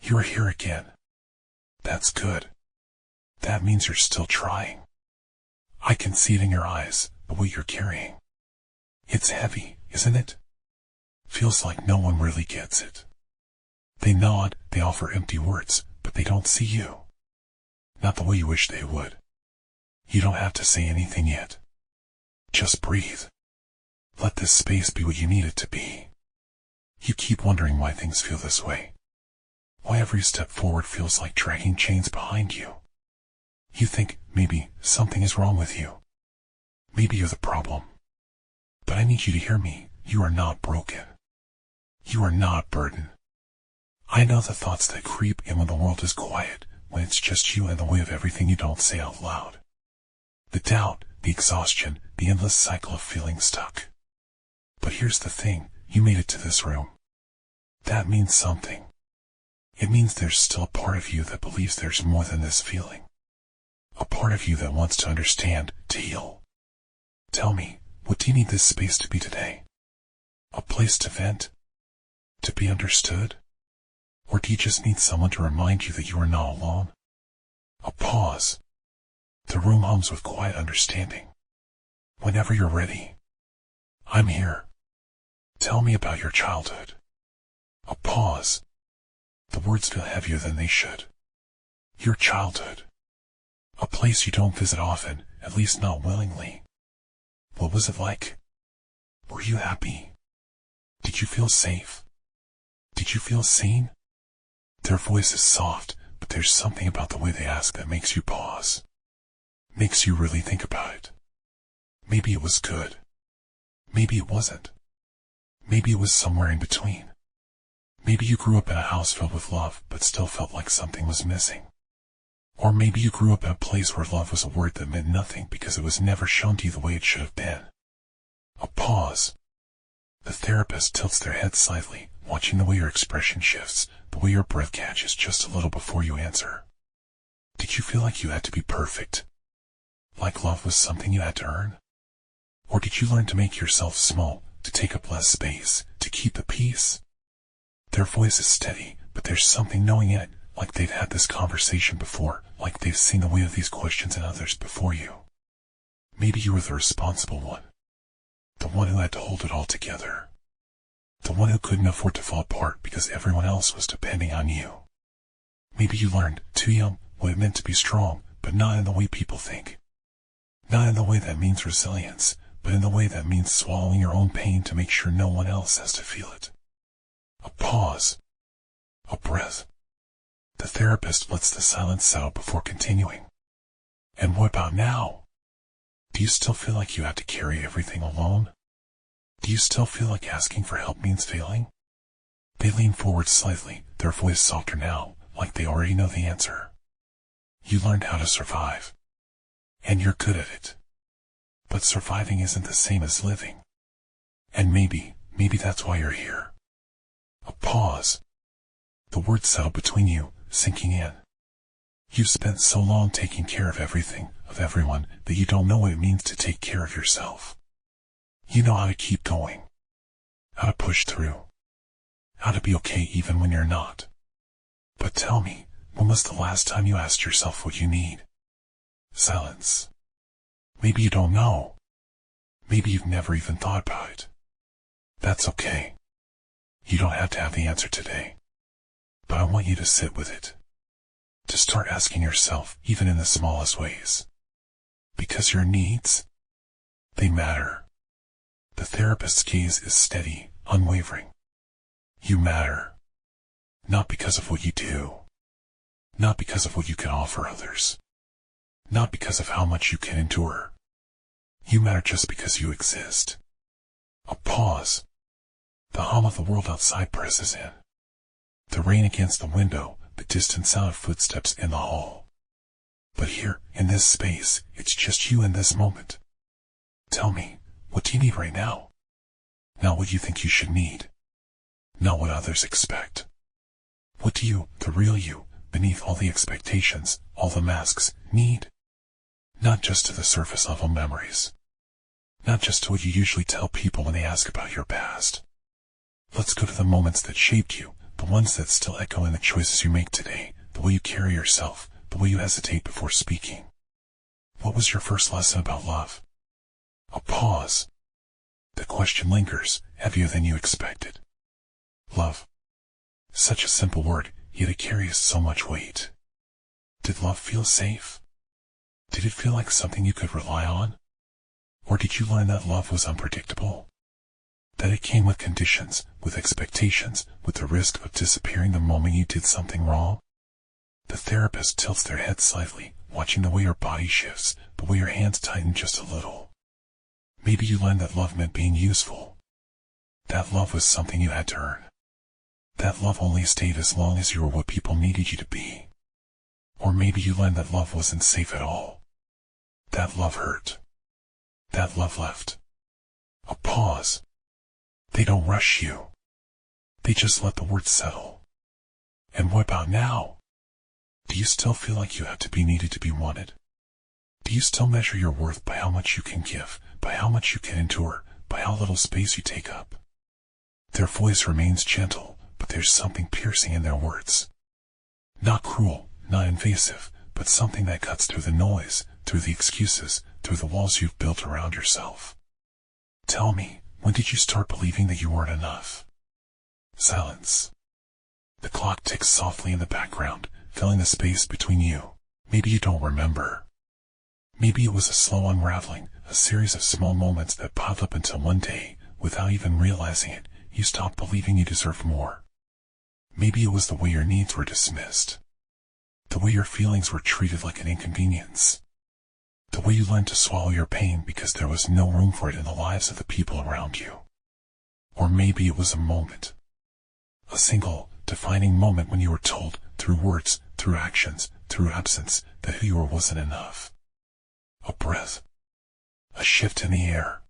You're here again. That's good. That means you're still trying. I can see it in your eyes, the weight you're carrying. It's heavy, isn't it? Feels like no one really gets it. They nod, they offer empty words, but they don't see you. Not the way you wish they would. You don't have to say anything yet. Just breathe. Let this space be what you need it to be. You keep wondering why things feel this way. Why every step forward feels like dragging chains behind you. You think maybe something is wrong with you. Maybe you're the problem. But I need you to hear me. You are not broken. You are not a burden. I know the thoughts that creep in when the world is quiet, when it's just you in the way of everything you don't say out loud. The doubt, the exhaustion, the endless cycle of feeling stuck. But here's the thing, you made it to this room. That means something. It means there's still a part of you that believes there's more than this feeling. A part of you that wants to understand, to heal. Tell me, what do you need this space to be today? A place to vent? To be understood? Or do you just need someone to remind you that you are not alone? A pause. The room hums with quiet understanding. Whenever you're ready. I'm here. Tell me about your childhood. A pause. The words feel heavier than they should. Your childhood. A place you don't visit often, at least not willingly. What was it like? Were you happy? Did you feel safe? Did you feel seen? Their voice is soft, but there's something about the way they ask that makes you pause. Makes you really think about it. Maybe it was good. Maybe it wasn't. Maybe it was somewhere in between. Maybe you grew up in a house filled with love, but still felt like something was missing. Or maybe you grew up in a place where love was a word that meant nothing because it was never shown to you the way it should have been. A pause. The therapist tilts their head slightly, watching the way your expression shifts, the way your breath catches just a little before you answer. Did you feel like you had to be perfect? Like love was something you had to earn? Or did you learn to make yourself small, to take up less space, to keep the peace? Their voice is steady, but there's something knowing in it, like they've had this conversation before, like they've seen the weight of these questions in others before you. Maybe you were the responsible one. The one who had to hold it all together. The one who couldn't afford to fall apart because everyone else was depending on you. Maybe you learned, too young, what it meant to be strong, but not in the way people think. Not in the way that means resilience, but in the way that means swallowing your own pain to make sure no one else has to feel it. A pause. A breath. The therapist lets the silence out before continuing. And what about now? Do you still feel like you have to carry everything alone? Do you still feel like asking for help means failing? They lean forward slightly, their voice softer now, like they already know the answer. You learned how to survive. And you're good at it. But surviving isn't the same as living. And maybe that's why you're here. A pause. The words settle between you, sinking in. You've spent so long taking care of everything, of everyone, that you don't know what it means to take care of yourself. You know how to keep going. How to push through. How to be okay even when you're not. But tell me, when was the last time you asked yourself what you need? Silence. Maybe you don't know. Maybe you've never even thought about it. That's okay. You don't have to have the answer today. But I want you to sit with it. To start asking yourself, even in the smallest ways. Because your needs, they matter. The therapist's gaze is steady, unwavering. You matter. Not because of what you do. Not because of what you can offer others. Not because of how much you can endure. You matter just because you exist. A pause. The hum of the world outside presses in. The rain against the window, the distant sound of footsteps in the hall. But here, in this space, it's just you in this moment. Tell me, what do you need right now? Not what you think you should need. Not what others expect. What do you, the real you, beneath all the expectations, all the masks, need? Not just to the surface level memories. Not just to what you usually tell people when they ask about your past. Let's go to the moments that shaped you, The ones that still echo in the choices you make today, the way you carry yourself, the way you hesitate before speaking. What was your first lesson about love? A pause. The question lingers, heavier than you expected. Love. Such a simple word, yet it carries so much weight. Did love feel safe? Did it feel like something you could rely on? Or did you learn that love was unpredictable? That it came with conditions, with expectations, with the risk of disappearing the moment you did something wrong? The therapist tilts their head slightly, watching the way your body shifts, the way your hands tighten just a little. Maybe you learned that love meant being useful. That love was something you had to earn. That love only stayed as long as you were what people needed you to be. Or maybe you learned that love wasn't safe at all. That love hurt. That love left. A pause. They don't rush you. They just let the words settle. And what about now? Do you still feel like you have to be needed to be wanted? Do you still measure your worth by how much you can give, by how much you can endure, by how little space you take up? Their voice remains gentle, but there's something piercing in their words. Not cruel, not invasive, but something that cuts through the noise, through the excuses, through the walls you've built around yourself. Tell me, when did you start believing that you weren't enough? Silence. The clock ticks softly in the background, filling the space between you. Maybe you don't remember. Maybe it was a slow unraveling, a series of small moments that piled up until one day, without even realizing it, you stopped believing you deserved more. Maybe it was the way your needs were dismissed. The way your feelings were treated like an inconvenience. The way you learned to swallow your pain because there was no room for it in the lives of the people around you. Or maybe it was a moment. A single, defining moment when you were told, through words, through actions, through absence, that who you were wasn't enough. A breath. A shift in the air.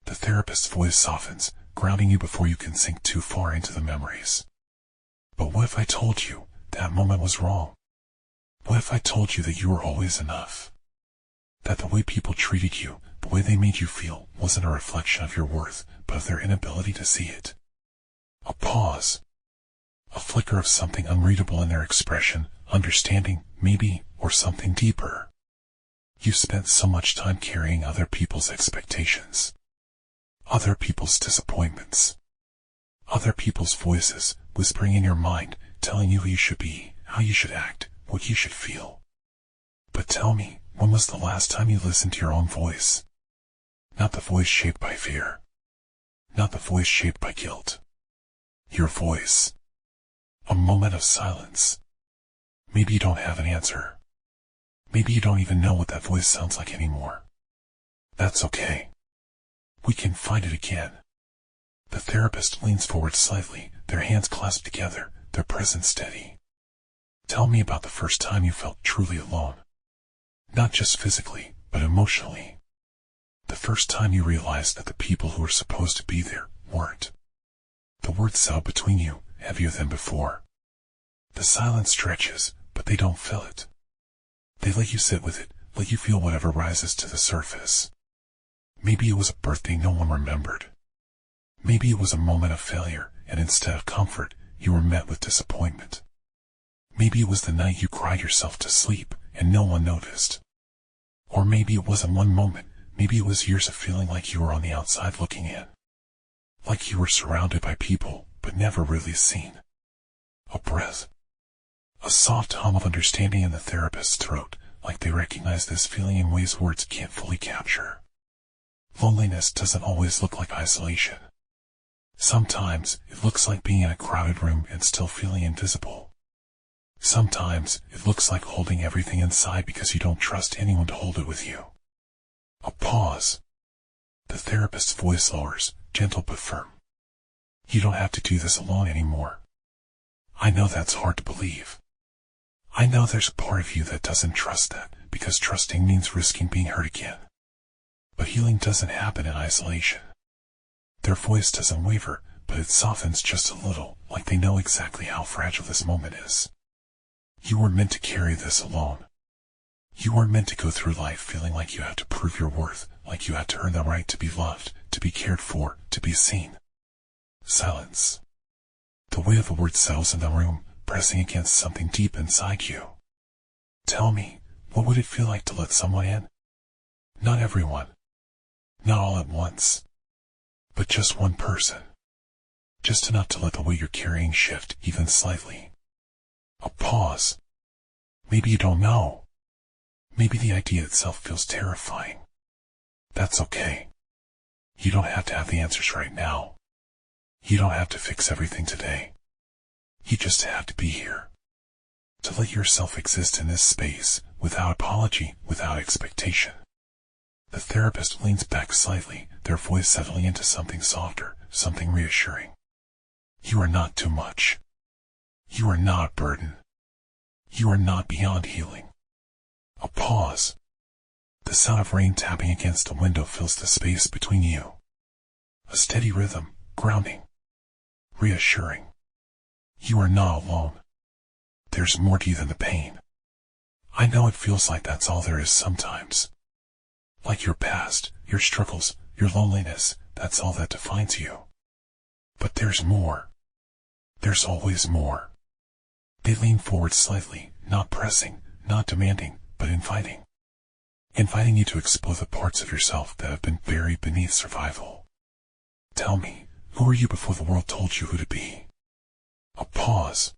The therapist's voice softens, grounding you before you can sink too far into the memories. But what if I told you that moment was wrong? What if I told you that you were always enough? That the way people treated you, the way they made you feel, wasn't a reflection of your worth, but of their inability to see it. A pause. A flicker of something unreadable in their expression, understanding, maybe, or something deeper. You spent so much time carrying other people's expectations. Other people's disappointments. Other people's voices, whispering in your mind, telling you who you should be, how you should act, what you should feel. But tell me, when was the last time you listened to your own voice? Not the voice shaped by fear. Not the voice shaped by guilt. Your voice. A moment of silence. Maybe you don't have an answer. Maybe you don't even know what that voice sounds like anymore. That's okay. We can find it again. The therapist leans forward slightly, their hands clasped together, their presence steady. Tell me about the first time you felt truly alone. Not just physically, but emotionally. The first time you realized that the people who were supposed to be there weren't. The words settle between you, heavier than before. The silence stretches, but they don't fill it. They let you sit with it, let you feel whatever rises to the surface. Maybe it was a birthday no one remembered. Maybe it was a moment of failure, and instead of comfort, you were met with disappointment. Maybe it was the night you cried yourself to sleep, and no one noticed. Or maybe it wasn't one moment, maybe it was years of feeling like you were on the outside looking in. Like you were surrounded by people, but never really seen. A breath. A soft hum of understanding in the therapist's throat, like they recognize this feeling in ways words can't fully capture. Loneliness doesn't always look like isolation. Sometimes, it looks like being in a crowded room and still feeling invisible. Sometimes, it looks like holding everything inside because you don't trust anyone to hold it with you. A pause. The therapist's voice lowers, gentle but firm. You don't have to do this alone anymore. I know that's hard to believe. I know there's a part of you that doesn't trust that, because trusting means risking being hurt again. But healing doesn't happen in isolation. Their voice doesn't waver, but it softens just a little, like they know exactly how fragile this moment is. You weren't meant to carry this alone. You weren't meant to go through life feeling like you had to prove your worth, like you had to earn the right to be loved, to be cared for, to be seen. Silence. The weight of the word settles in the room, pressing against something deep inside you. Tell me, what would it feel like to let someone in? Not everyone. Not all at once. But just one person. Just enough to let the weight you're carrying shift even slightly. A pause. Maybe you don't know. Maybe the idea itself feels terrifying. That's okay. You don't have to have the answers right now. You don't have to fix everything today. You just have to be here. To let yourself exist in this space, without apology, without expectation. The therapist leans back slightly, their voice settling into something softer, something reassuring. You are not too much. You are not a burden. You are not beyond healing. A pause. The sound of rain tapping against a window fills the space between you. A steady rhythm, grounding. Reassuring. You are not alone. There's more to you than the pain. I know it feels like that's all there is sometimes. Like your past, your struggles, your loneliness, that's all that defines you. But there's more. There's always more. They lean forward slightly, not pressing, not demanding, but inviting. Inviting you to explore the parts of yourself that have been buried beneath survival. Tell me, who were you before the world told you who to be? A pause.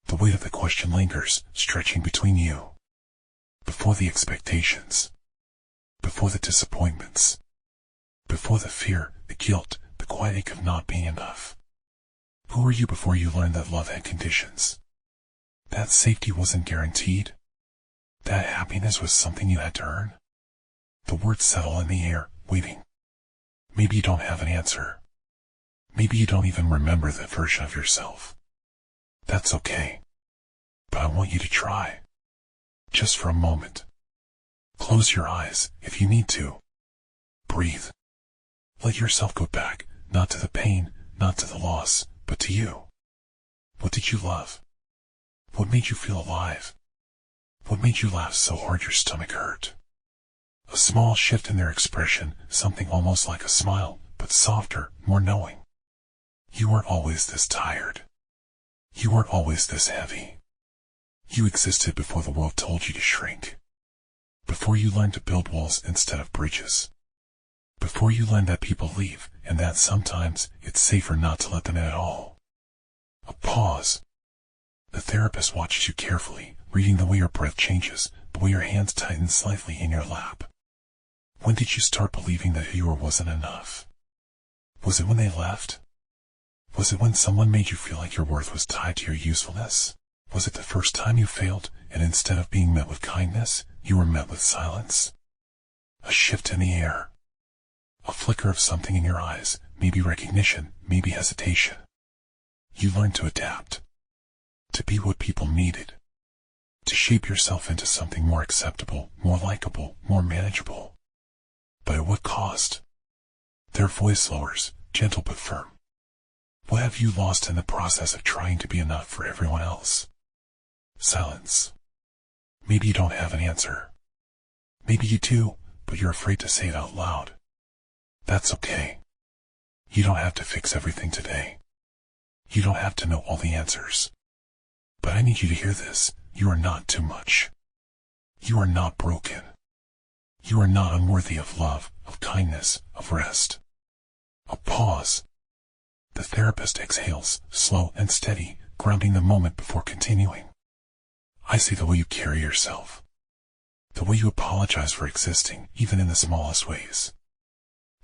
The weight of the question lingers, stretching between you. Before the expectations. Before the disappointments. Before the fear, the guilt, the quiet ache of not being enough. Who were you before you learned that love had conditions? That safety wasn't guaranteed? That happiness was something you had to earn? The words settle in the air, waiting. Maybe you don't have an answer. Maybe you don't even remember that version of yourself. That's okay. But I want you to try. Just for a moment. Close your eyes, if you need to. Breathe. Let yourself go back, not to the pain, not to the loss, but to you. What did you love? What made you feel alive? What made you laugh so hard your stomach hurt? A small shift in their expression, something almost like a smile, but softer, more knowing. You weren't always this tired. You weren't always this heavy. You existed before the world told you to shrink. Before you learned to build walls instead of bridges. Before you learned that people leave, and that sometimes it's safer not to let them in at all. A pause. The therapist watches you carefully, reading the way your breath changes, the way your hands tighten slightly in your lap. When did you start believing that who you were wasn't enough? Was it when they left? Was it when someone made you feel like your worth was tied to your usefulness? Was it the first time you failed, and instead of being met with kindness, you were met with silence? A shift in the air. A flicker of something in your eyes, maybe recognition, maybe hesitation. You learned to adapt. To be what people needed. To shape yourself into something more acceptable, more likable, more manageable. But at what cost? Their voice lowers, gentle but firm. What have you lost in the process of trying to be enough for everyone else? Silence. Maybe you don't have an answer. Maybe you do, but you're afraid to say it out loud. That's okay. You don't have to fix everything today. You don't have to know all the answers. But I need you to hear this. You are not too much. You are not broken. You are not unworthy of love, of kindness, of rest. A pause. The therapist exhales, slow and steady, grounding the moment before continuing. I see the way you carry yourself. The way you apologize for existing, even in the smallest ways.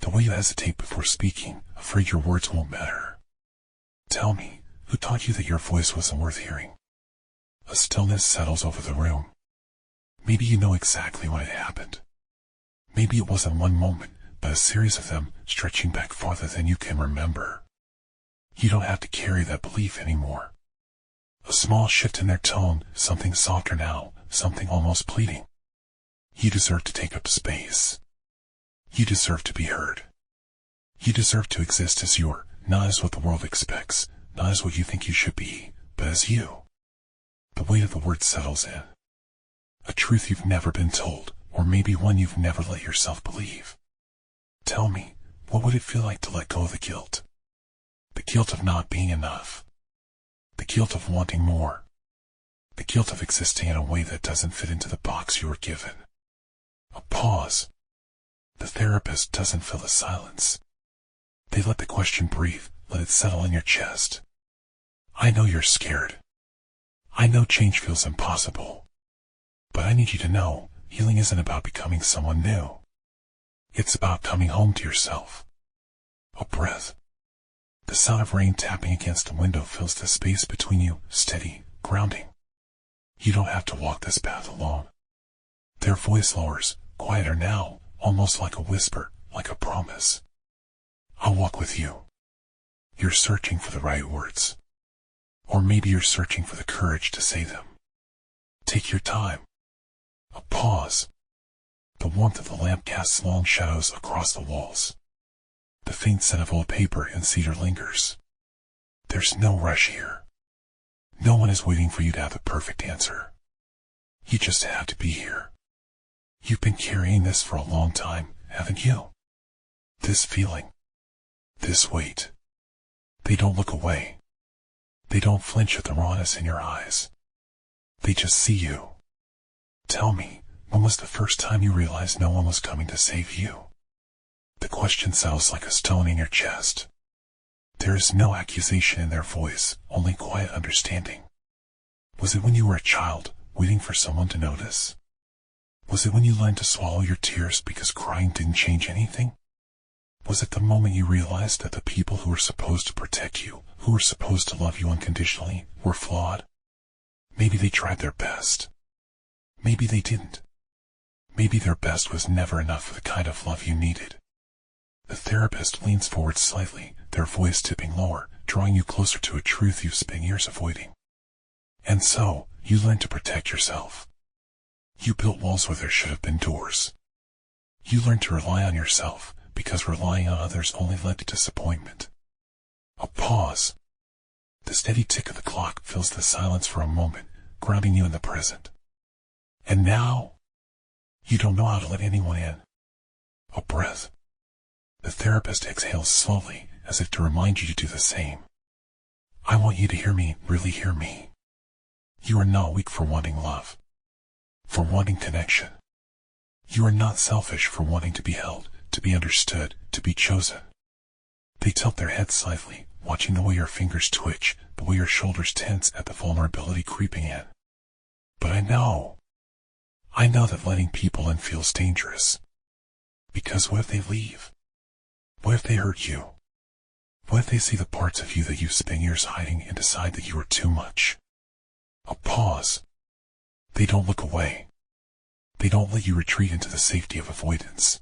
The way you hesitate before speaking, afraid your words won't matter. Tell me, who taught you that your voice wasn't worth hearing? A stillness settles over the room. Maybe you know exactly when it happened. Maybe it wasn't one moment, but a series of them, stretching back farther than you can remember. You don't have to carry that belief anymore. A small shift in their tone, something softer now, something almost pleading. You deserve to take up space. You deserve to be heard. You deserve to exist as you are, not as what the world expects, not as what you think you should be, but as you. The weight of the word settles in. A truth you've never been told, or maybe one you've never let yourself believe. Tell me, what would it feel like to let go of the guilt? The guilt of not being enough. The guilt of wanting more. The guilt of existing in a way that doesn't fit into the box you were given. A pause. The therapist doesn't fill the silence. They let the question breathe, let it settle in your chest. I know you're scared. I know change feels impossible. But I need you to know, healing isn't about becoming someone new. It's about coming home to yourself. A breath. The sound of rain tapping against the window fills the space between you, steady, grounding. You don't have to walk this path alone. Their voice lowers, quieter now, almost like a whisper, like a promise. I'll walk with you. You're searching for the right words. Or maybe you're searching for the courage to say them. Take your time. A pause. The warmth of the lamp casts long shadows across the walls. The faint scent of old paper and cedar lingers. There's no rush here. No one is waiting for you to have the perfect answer. You just have to be here. You've been carrying this for a long time, haven't you? This feeling. This weight. They don't look away. They don't flinch at the rawness in your eyes. They just see you. Tell me, when was the first time you realized no one was coming to save you? The question sounds like a stone in your chest. There is no accusation in their voice, only quiet understanding. Was it when you were a child, waiting for someone to notice? Was it when you learned to swallow your tears because crying didn't change anything? Was it the moment you realized that the people who were supposed to protect you, who were supposed to love you unconditionally, were flawed? Maybe they tried their best. Maybe they didn't. Maybe their best was never enough for the kind of love you needed. The therapist leans forward slightly, their voice tipping lower, drawing you closer to a truth you've spent years avoiding. And so, you learned to protect yourself. You built walls where there should have been doors. You learned to rely on yourself, because relying on others only led to disappointment. A pause. The steady tick of the clock fills the silence for a moment, grounding you in the present. And now, you don't know how to let anyone in. A breath. The therapist exhales slowly, as if to remind you to do the same. I want you to hear me, really hear me. You are not weak for wanting love, for wanting connection. You are not selfish for wanting to be held, to be understood, to be chosen. They tilt their heads slightly, watching the way your fingers twitch, the way your shoulders tense at the vulnerability creeping in. But I know that letting people in feels dangerous. Because what if they leave? What if they hurt you? What if they see the parts of you that you've spent years hiding and decide that you are too much? A pause. They don't look away. They don't let you retreat into the safety of avoidance.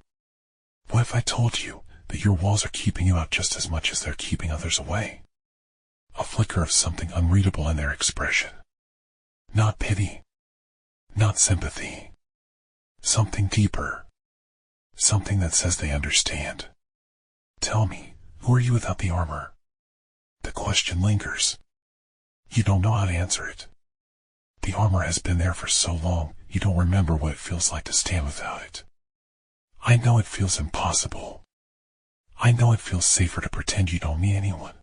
What if I told you that your walls are keeping you out just as much as they're keeping others away? A flicker of something unreadable in their expression. Not pity. Not sympathy. Something deeper. Something that says they understand. Tell me, who are you without the armor? The question lingers. You don't know how to answer it. The armor has been there for so long, you don't remember what it feels like to stand without it. I know it feels impossible. I know it feels safer to pretend you don't need anyone.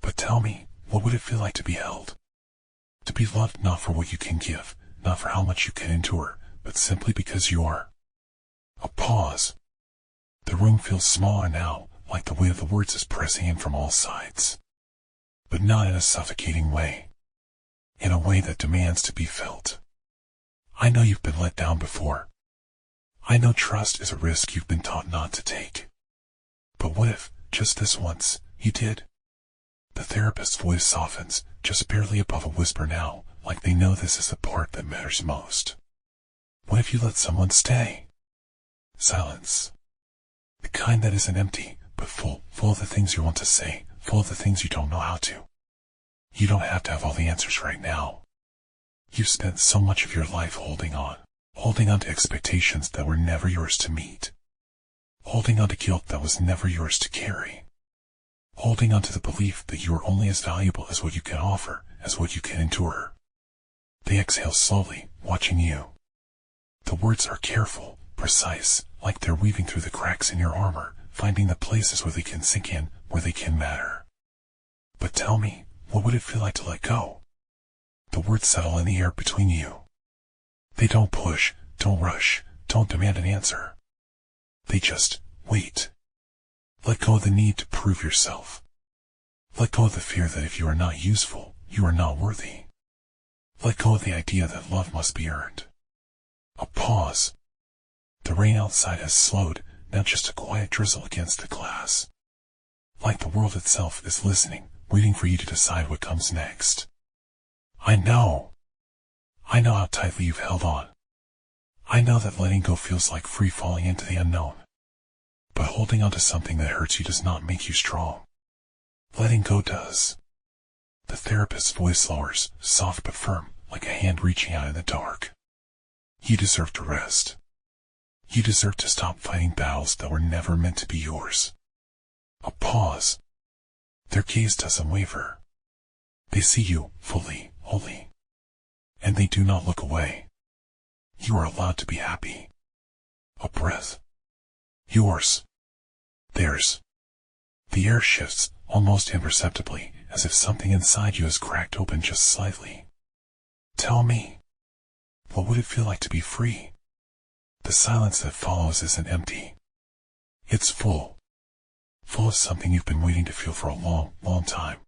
But tell me, what would it feel like to be held? To be loved not for what you can give, not for how much you can endure, but simply because you are. A pause. The room feels smaller now, like the weight of the words is pressing in from all sides. But not in a suffocating way. In a way that demands to be felt. I know you've been let down before. I know trust is a risk you've been taught not to take. But what if, just this once, you did? The therapist's voice softens, just barely above a whisper now, like they know this is the part that matters most. What if you let someone stay? Silence. The kind that isn't empty, but full of the things you want to say, full of the things you don't know how to. You don't have to have all the answers right now. You've spent so much of your life holding on to expectations that were never yours to meet. Holding on to guilt that was never yours to carry. Holding on to the belief that you are only as valuable as what you can offer, as what you can endure. They exhale slowly, watching you. The words are careful, precise, like they're weaving through the cracks in your armor, finding the places where they can sink in, where they can matter. But tell me, What would it feel like to let go? The words settle in the air between you. They don't push, don't rush, don't demand an answer. They just wait. Let go of the need to prove yourself. Let go of the fear that if you are not useful, you are not worthy. Let go of the idea that love must be earned. A pause. The rain outside has slowed, now just a quiet drizzle against the glass. Like the world itself is listening, waiting for you to decide what comes next. I know how tightly you've held on. I know that letting go feels like free falling into the unknown. But holding on to something that hurts you does not make you strong. Letting go does. The therapist's voice lowers, soft but firm, like a hand reaching out in the dark. You deserve to rest. You deserve to stop fighting battles that were never meant to be yours. A pause. Their gaze doesn't waver. They see you fully, wholly. And they do not look away. You are allowed to be happy. A breath. Yours. Theirs. The air shifts, almost imperceptibly, as if something inside you is cracked open just slightly. Tell me, what would it feel like to be free? The silence that follows isn't empty. It's full. Full of something you've been waiting to feel for a long, long time.